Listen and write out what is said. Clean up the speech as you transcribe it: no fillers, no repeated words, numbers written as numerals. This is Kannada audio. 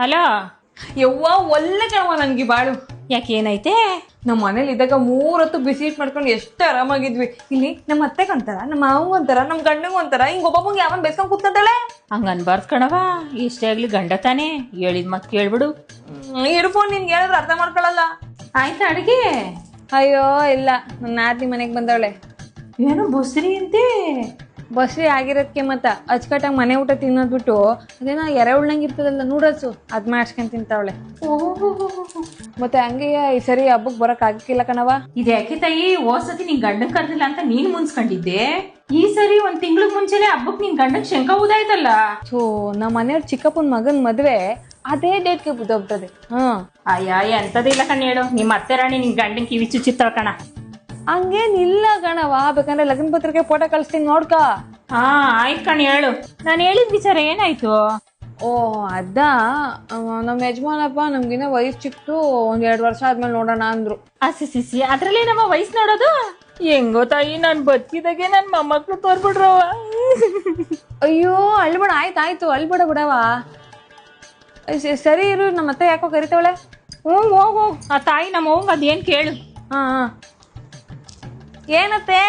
ಹಲೋ. ಯವ್ವ ಒಳ್ಳೆ ಕಣವ ನನ್ಗೆ ಬಾಳು. ಯಾಕೆ ಏನೈತೆ? ನಮ್ಮ ಮನೇಲಿ ಇದ್ದಾಗ 3 ಹೊತ್ತು ಬಿಸಿ ಇಟ್ ಮಾಡ್ಕೊಂಡು ಎಷ್ಟು ಆರಾಮಾಗಿದ್ವಿ. ಇಲ್ಲಿ ನಮ್ಮ ಅತ್ತೆಗೆ ಅಂತಾರ, ನಮ್ಮ ಮಾವು ಅಂತಾರ, ನಮ್ಮ ಗಂಡಂಗೂ ಅಂತಾರ. ಹಿಂಗ ಒಬ್ಬೊಬ್ಬಂಗೆ ಯಾವನ್ ಬೇಸ್ಕೊಂಡ್ ಕೂತ್ಕೊಂತಾಳೆ. ಹಂಗ ಅನ್ಬಾರ್ದು ಕಣವ. ಇಷ್ಟೇ ಆಗ್ಲಿ ಗಂಡ ತಾನೇ, ಹೇಳಿದ್ ಮತ್ ಕೇಳ್ಬಿಡು. ಇರ್ಬೋದು, ನಿನ್ಗೆ ಹೇಳಿದ್ರೆ ಅರ್ಥ ಮಾಡ್ಕೊಳಲ್ಲ. ಆಯ್ತಾ ಅಡಿಗೆ? ಅಯ್ಯೋ ಇಲ್ಲ, ನನ್ನ ನಾದ್ನಿ ಮನೆಗೆ ಬಂದವಳೆ. ಏನು ಬಸ್ರಿ ಅಂತೆ? ಬಸ್ರಿ ಆಗಿರೋದಕ್ಕೆ ಮತ್ತ ಅಚ್ಕಟ್ಟಾಗಿ ಮನೆ ಊಟ ತಿನ್ನೋದ್ ಬಿಟ್ಟು ಅದೇನೋ ಎರೆಹುಳ್ನಂಗೆ ಇರ್ತದಲ್ಲ ನೂಡಲ್ಸು, ಅದ್ ಮಾಡ್ಸ್ಕೊಂಡ್ ತಿಂತಾವಳೆ. ಮತ್ತೆ ಹಂಗೆ ಈ ಸರಿ ಹಬ್ಬಕ್ ಬರಕ್ ಆಗಿಲ್ಲ ಕಣವ. ಇದ್ಯಾಕೆ ತಾಯಿ, ಹೋದ್ಸತಿ ನಿನ್ ಗಂಡನ್ ಕರ್ದಿಲ್ಲ ಅಂತ ನೀನ್ ಮುನ್ಸ್ಕೊಂಡಿದ್ದೆ. ಈ ಸರಿ 1 ತಿಂಗ್ಳ ಮುಂಚೆನೆ ಹಬ್ಬಕ್ ನಿನ್ ಗಂಡನ್ ಶಂಕ ಊದಾಯ್ತಲ್ಲ. ಸೊ ನಮ್ಮ ಮನೆಯವ್ರ ಚಿಕ್ಕಪ್ಪನ ಮಗನ್ ಮದ್ವೆ ಅದೇ ಡೇಟ್ಗೆ ಬಿದ್ದೋಗ್ತದೆ. ಅಯ್ಯ ಎಂತದಿಲ್ಲ ಕಣ್ ಹೇಳು. ನಿಮ್ಮ ಅತ್ತೆ ರಾಣಿ ನಿನ್ ಗಂಡನ್ ಕಿವಿ ಚುಚ್ಚಿತ್ತಾಳ ಕಣ. ಹಂಗೇನಿಲ್ಲ ಕಣವ, ಬೇಕಂದ್ರೆ ಲಗ್ನ ಪತ್ರಿಕೆ ಫೋಟೋ ಕಳಿಸ್ತೀನಿ ನೋಡ್ಕ. ಆಯ್ತು ಕಣ್ ಹೇಳು. ನಾನು ಹೇಳಿದ ವಿಚಾರ ಏನಾಯ್ತು? ಓ ಅದ ನಮ್ಮ ಯಜಮಾನಪ್ಪ ನಮ್ಗಿನ್ನ ವಯಸ್ಸು ಚಿಕ್ತು, 1-2 ವರ್ಷ ಆದ್ಮೇಲೆ ನೋಡೋಣ ಅಂದ್ರು. ಸಿಸಿ ಅದ್ರಲ್ಲಿ ನಮ್ಮ ವಯಸ್ಸು ನೋಡೋದು ಹೆಂಗೋ ತಾಯಿ. ನಾನ್ ಬದುಕಿದಾಗೆ ನನ್ ಮೊಮ್ಮಕ್ಳು ತೋರ್ಬಿಡ್ರವ. ಅಯ್ಯೋ ಅಳ್ಬೇಡ, ಆಯ್ತಾಯ್ತು ಅಳ್ಬೇಡ ಬಿಡವ. ಸರಿ ಇರು, ನಮ್ಮ ಅತ್ತೆ ಯಾಕೋ ಕರಿತಾವಳೆ. ಹೋಗು. ಆ ತಾಯಿ ನಮ್ಮ ಹೋಗ್ ಅದೇನ್ ಕೇಳು. ಏನತ್ತೆ?